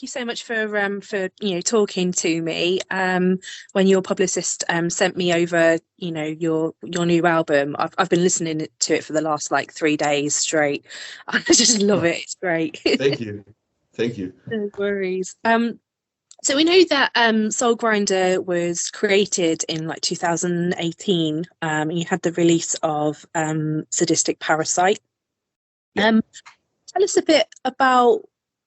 thank you so much for talking to me. When your publicist sent me over, your new album, I've been listening to it for the last like 3 days straight. I just love it. It's great. Thank you. Thank you. No worries. So we know that Soul Grinder was created in like 2018. You had the release of Sadistic Parasite. Yeah. Tell us a bit about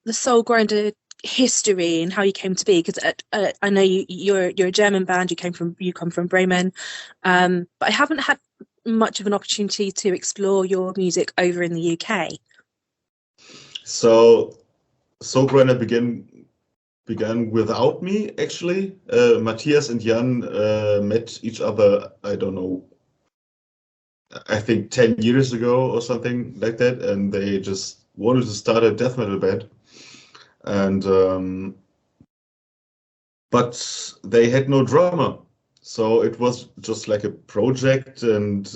the Soul Grinder history and how you came to be, because I know you're a German band. You come from Bremen, but I haven't had much of an opportunity to explore your music over in the UK. So Soul Grinder began without me, actually. Matthias and Jan met each other, I don't know, I think 10 years ago or something like that, and they just wanted to start a death metal band. And but they had no drummer, so it was just like a project, and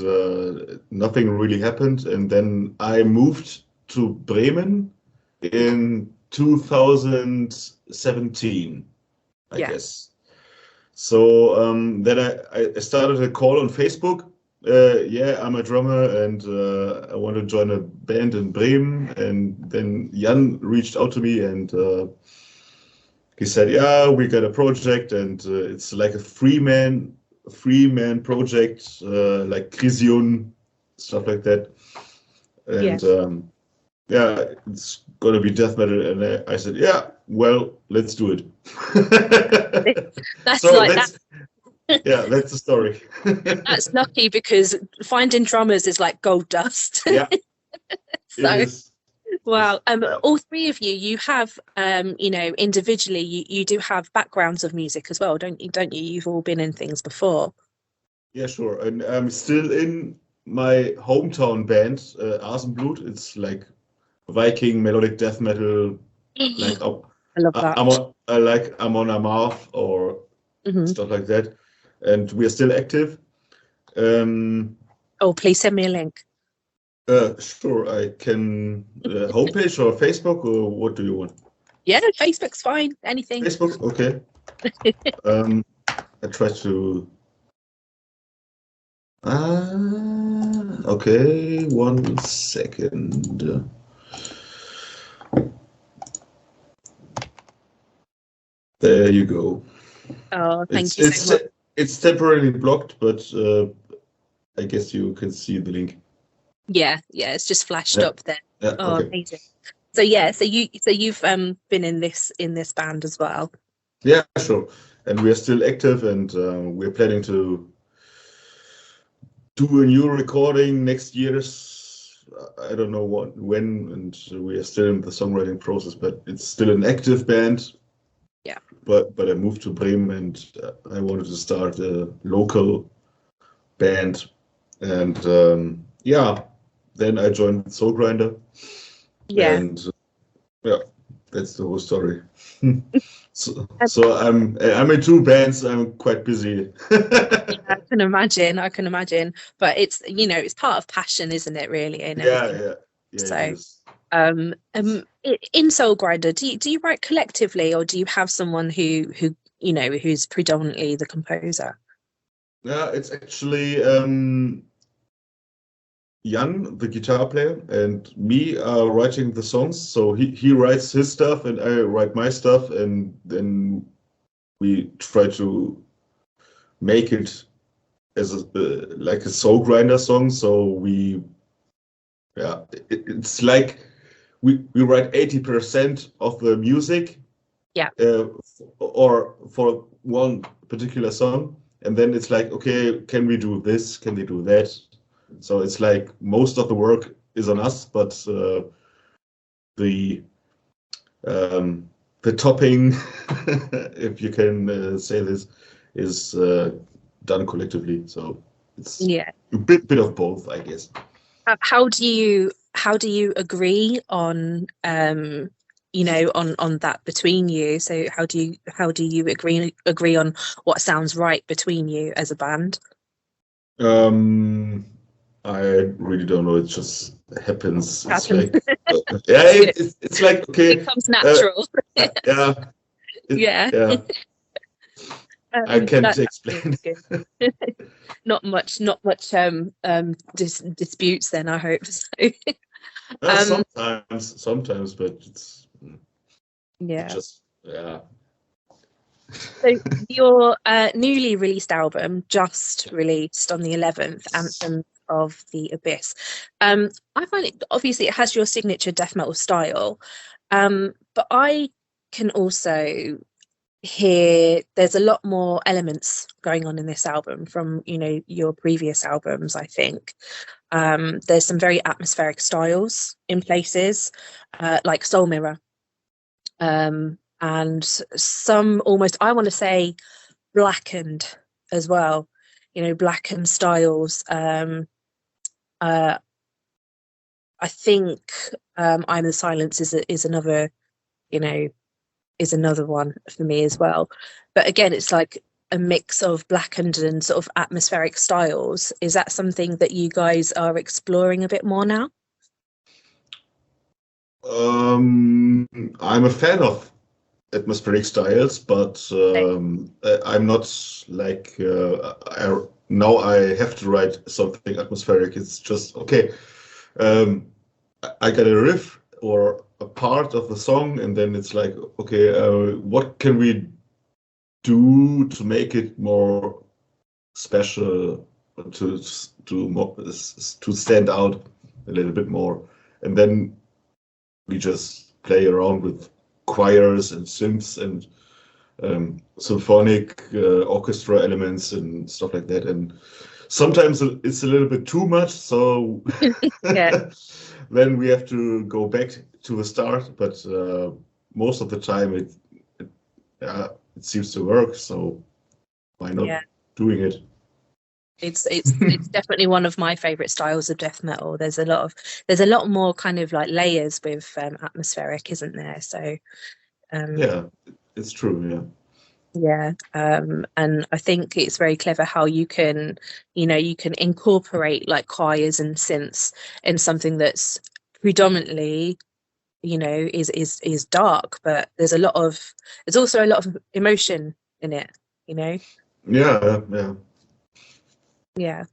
nothing really happened. And then I moved to Bremen in 2017, I guess. So then I started a call on Facebook. I'm a drummer, and I want to join a band in Bremen. And then Jan reached out to me, and he said, "Yeah, we got a project, and it's like a three man project, like Chrysion, stuff like that." And it's gonna be death metal. And I said, "Yeah, well, let's do it." That's that's the story. That's lucky, because finding drummers is like gold dust. Yeah. So, wow. All three of you have, individually, you do have backgrounds of music as well, don't you? You've all been in things before. Yeah, sure. And I'm still in my hometown band, Asenblut. It's like Viking melodic death metal. Like I love that. Amon Amarth or stuff like that. And we are still active. Please send me a link. Sure, I can. Homepage or Facebook, or what do you want? Yeah, Facebook's fine. Anything. Facebook, okay. I try to. Okay, 1 second. There you go. Oh, thank you so much. It's temporarily blocked, but I guess you can see the link. Yeah, it's just flashed up there. Yeah, okay. Amazing. So you've been in this band as well. Yeah, sure. And we are still active, and we're planning to do a new recording next year. I don't know when, and we are still in the songwriting process, but it's still an active band. Yeah. But I moved to Bremen, and I wanted to start a local band, and then I joined Soul Grinder. Yeah. And that's the whole story. So I'm in 2 bands. I'm quite busy. I can imagine. But it's it's part of passion, isn't it? Really. Yeah. So, in Soul Grinder, do you write collectively, or do you have someone who's predominantly the composer? Yeah, it's actually Jan, the guitar player, and me are writing the songs. So he writes his stuff, and I write my stuff, and then we try to make it as like a Soul Grinder song. So it's like we write 80% of the music, or for one particular song, and then it's like, okay, can we do this? Can we do that? So it's like most of the work is on us, but the topping, if you can say this, is done collectively. So it's a bit of both, I guess. How do you agree on on that between you? So how do you agree on what sounds right between you as a band? I really don't know. It just happens. It's like, it's like, okay. It becomes natural. Yeah, Yeah. yeah. I can't That explain. is good. Not much disputes then, I hope. So, um, Sometimes, but it yeah. just, yeah. So your newly released album, just released on the 11th, Anthem of the Abyss. I find it, obviously it has your signature death metal style, but I can also hear there's a lot more elements going on in this album from, your previous albums, I think. There's some very atmospheric styles in places, like Soul Mirror. And some almost, I want to say, blackened as well, blackened styles. Uh, I think I'm the Silence is another, you know, is another one for me as well. But again, it's like a mix of blackened and sort of atmospheric styles. Is that something that you guys are exploring a bit more now? I'm a fan of atmospheric styles, but I'm not like now I have to write something atmospheric. It's just okay. Um, I get a riff or a part of the song, and then it's like, okay, what can we do to make it more special, to to stand out a little bit more, and then we just play around with choirs and synths and symphonic orchestra elements and stuff like that. And sometimes it's a little bit too much, so Yeah. then we have to go back to the start. But most of the time, it seems to work. So why not Yeah. doing it? It's definitely one of my favorite styles of death metal. There's a lot more kind of like layers with atmospheric, isn't there? So Yeah, it's true. Yeah. yeah, and I think it's very clever how you can incorporate like choirs and synths in something that's predominantly, is dark, but there's also a lot of emotion in it, you know. Yeah, yeah. Yeah.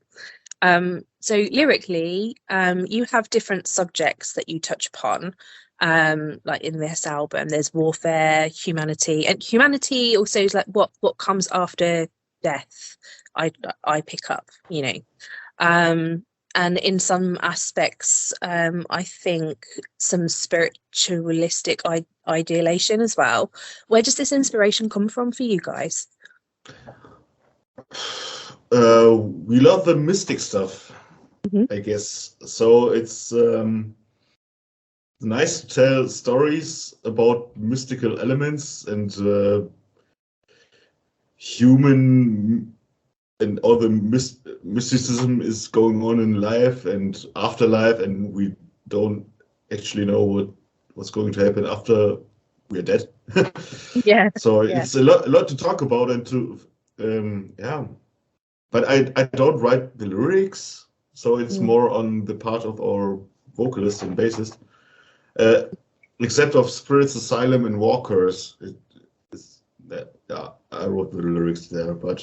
So lyrically, you have different subjects that you touch upon. Like in this album, there's warfare, humanity, and humanity also is like what comes after death. I pick up, and in some aspects, I think some spiritualistic ideation as well. Where does this inspiration come from for you guys? We love the mystic stuff, Mhm. I guess. So it's nice to tell stories about mystical elements and human and all the mysticism is going on in life and afterlife, and we don't actually know what's going to happen after we're dead. Yeah, So yeah. it's a lot to talk about and to yeah. But I don't write the lyrics, so it's Mm. more on the part of our vocalist and bassist. Uh, except of Spirits Asylum and Walkers, it's that yeah, I wrote the lyrics there, but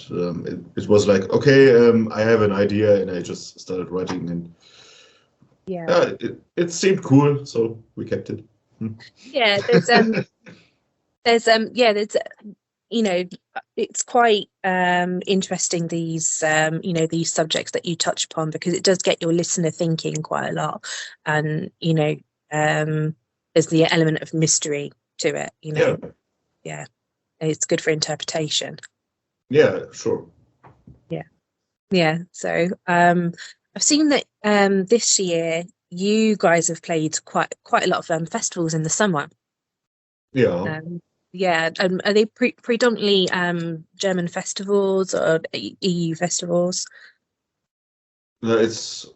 it was like okay, I have an idea and I just started writing, and Yeah. yeah, it seemed cool, so we kept it. Yeah, there's you know it's quite interesting, these subjects that you touch upon, because it does get your listener thinking quite a lot, and there's the element of mystery to it. Yeah, Yeah, it's good for interpretation. yeah, sure. Yeah, so I've seen that this year you guys have played quite a lot of festivals in the summer. Yeah, Yeah, are they predominantly German festivals or EU festivals? it's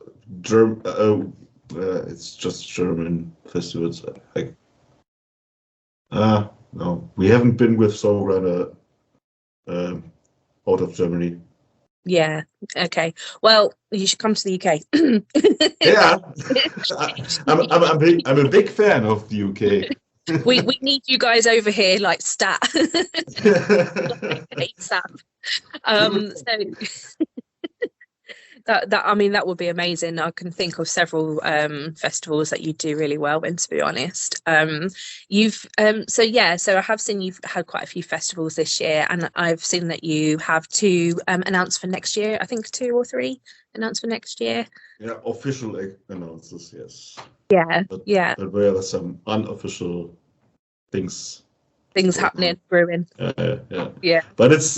it's just German festivals. Like, no, we haven't been with Songwriter out of Germany. Yeah, okay. Well, you should come to the UK. Yeah, I'm a big fan of the UK. We need you guys over here like stat ASAP. So that I mean that would be amazing. I can think of several festivals that you do really well in, to be honest. You've so I have seen you've had quite a few festivals this year, and I've seen that you have two announced for next year. I think 2 or 3 announced for next year. Yeah, official announcers, yes. Yeah, But yeah. there are some unofficial things going Happening, on. brewing. Yeah. Yeah, But it's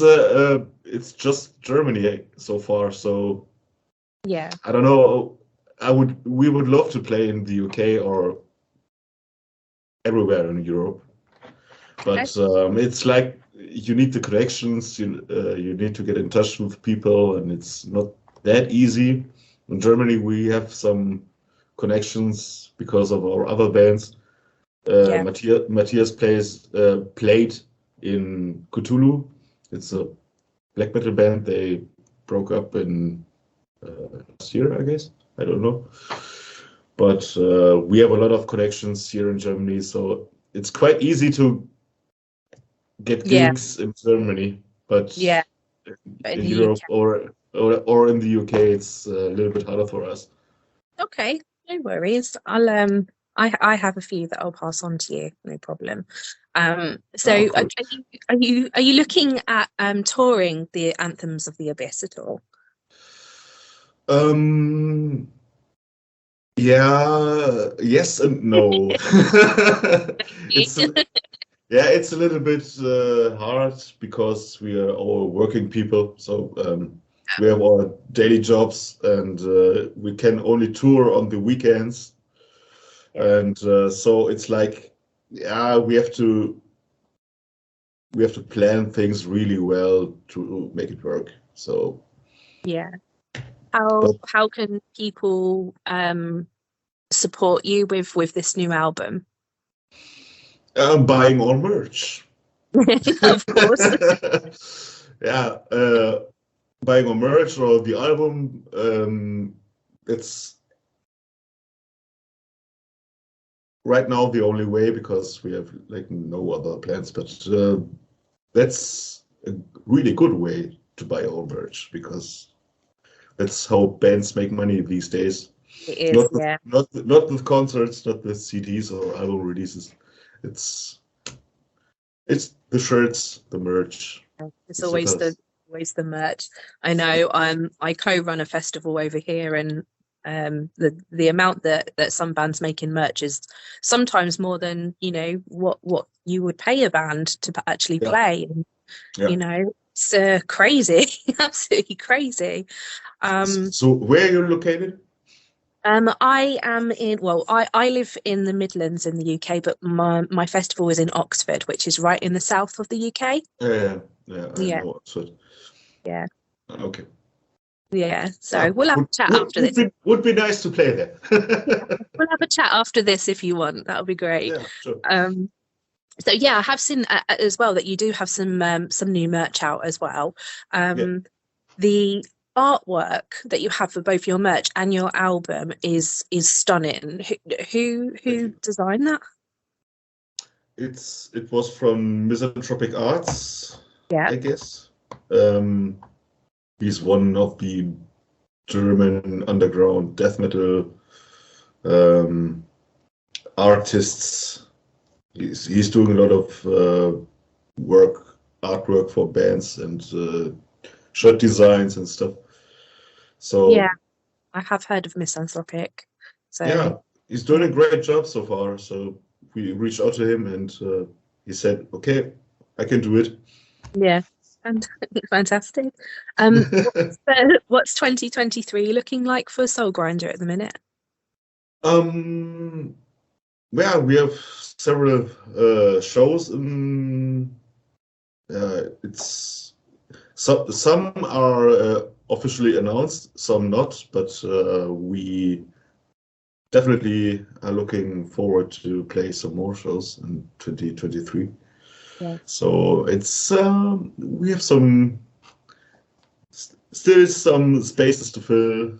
just Germany so far, so yeah, I don't know. We would love to play in the UK or everywhere in Europe, okay. but it's like you need the connections. You need to get in touch with people, and it's not that easy. In Germany, we have some connections because of our other bands. Yeah, Matthias played in Cthulhu. It's a black metal band. They broke up in last year, I guess. I don't know. But we have a lot of connections here in Germany, so it's quite easy to get yeah, gigs in Germany. But yeah. But in in the Europe UK. or in the UK, it's a little bit harder for us. Okay, no worries. I have a few that I'll pass on to you, no problem. So Oh, cool. are you looking at touring the Anthems of the Abyss at all? Um, yeah, yes and no. It's a, yeah, it's a little bit hard because we are all working people. So we have our daily jobs and we can only tour on the weekends. Yeah, And so it's like, yeah, we have to plan things really well to make it work. So, yeah. but How can people support you with this new album? buying our merch. Of course. Yeah, buying our merch or the album. It's right now the only way because we have like no other plans. But that's a really good way to buy our merch because that's how bands make money these days. It is, Not with, yeah. not with concerts, not with CDs or album releases. It's it's the shirts, the merch, It's the stickers. always the merch. I know. I co-run a festival over here, and the amount that some bands make in merch is sometimes more than what you would pay a band to actually Yeah, play. And, yeah. it's crazy, absolutely crazy. Um, So where are you located? I am I live in the Midlands in the UK, but my festival is in Oxford, which is right in the south of the UK. Yeah, I Yeah, know. So, yeah. okay. Yeah, so Ah, we'll have a chat after this. would be nice to play there. Yeah, we'll have a chat after this if you want. That'll be great. Yeah, sure. So yeah, I have seen as well that you do have some new merch out as well. Yeah, The artwork that you have for both your merch and your album is stunning. thank Who you. designed that? It was from Misanthropic Arts, Yeah, I guess. Um, he's one of the German underground death metal um, artists. He's doing a lot of artwork for bands and shirt designs and stuff. yeah, So I have heard of Misanthropic. So yeah, he's doing yeah, a great job so far. So we reached out to him and he said, "Okay, I can do it." yeah, and fantastic. What's 2023 looking like for Soul Grinder at the minute? um, yeah, we have several shows. It's some are officially announced, some not, but we definitely are looking forward to play some more shows in 2023. Yeah. So it's we have still some spaces to fill,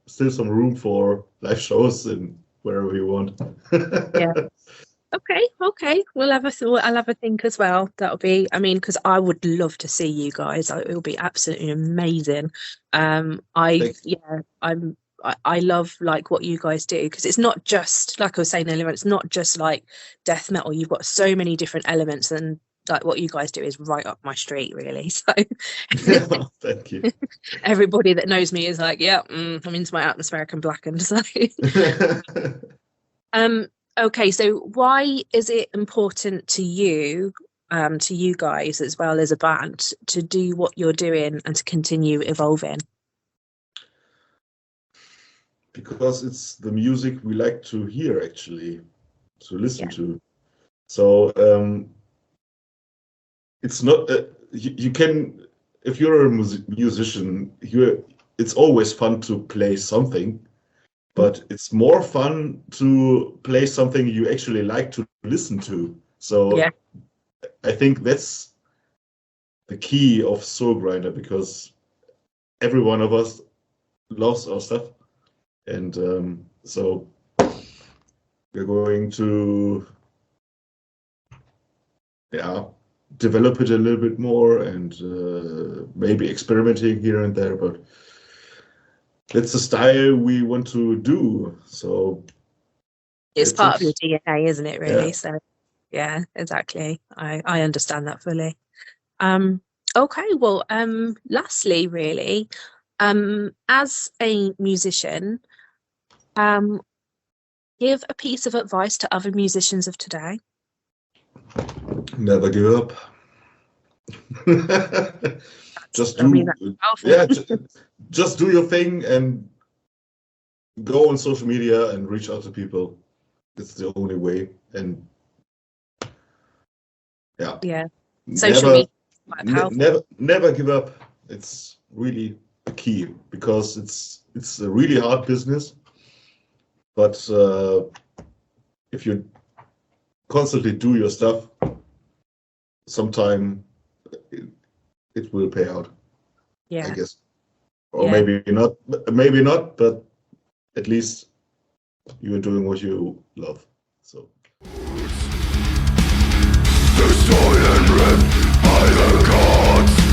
still some room for live shows and wherever you want. Yeah. Okay. We'll have a thought. I'll have a think as well. That'll be, I mean, because I would love to see you guys. It'll be absolutely amazing. Thanks. Yeah, I love like what you guys do because it's not just like I was saying earlier. It's not just like death metal. You've got so many different elements, and like what you guys do is right up my street, really. So Thank you. everybody that knows me is like, yeah, I'm into my atmospheric and blackened. So. Um, okay, so why is it important to you guys as well as a band to do what you're doing and to continue evolving? Because it's the music we like to hear, actually, to listen Yeah, to. So it's not you can, if you're a musician, it's always fun to play something, but it's more fun to play something you actually like to listen to. yeah, So I think that's the key of Soul Grinder, because every one of us loves our stuff, and so we're going to, yeah, develop it a little bit more, and maybe experimenting here and there, but that's the style we want to do. So it's that's part of your it. DNA, isn't it, Yeah. really? So yeah, exactly. I understand that fully. Okay, well, lastly, really, as a musician, um, give a piece of advice to other musicians of today. Never give up. Just I mean, do, that's powerful. yeah, just do your thing and go on social media and reach out to people. It's the only way. And yeah, Yeah, social never, media is quite powerful. never give up. It's really the key, because it's a really hard business. But if you constantly do your stuff, sometime it will pay out, I Yeah, guess. Or yeah. maybe not, but at least you are doing what you love. So. Destroyed and ripped by the gods.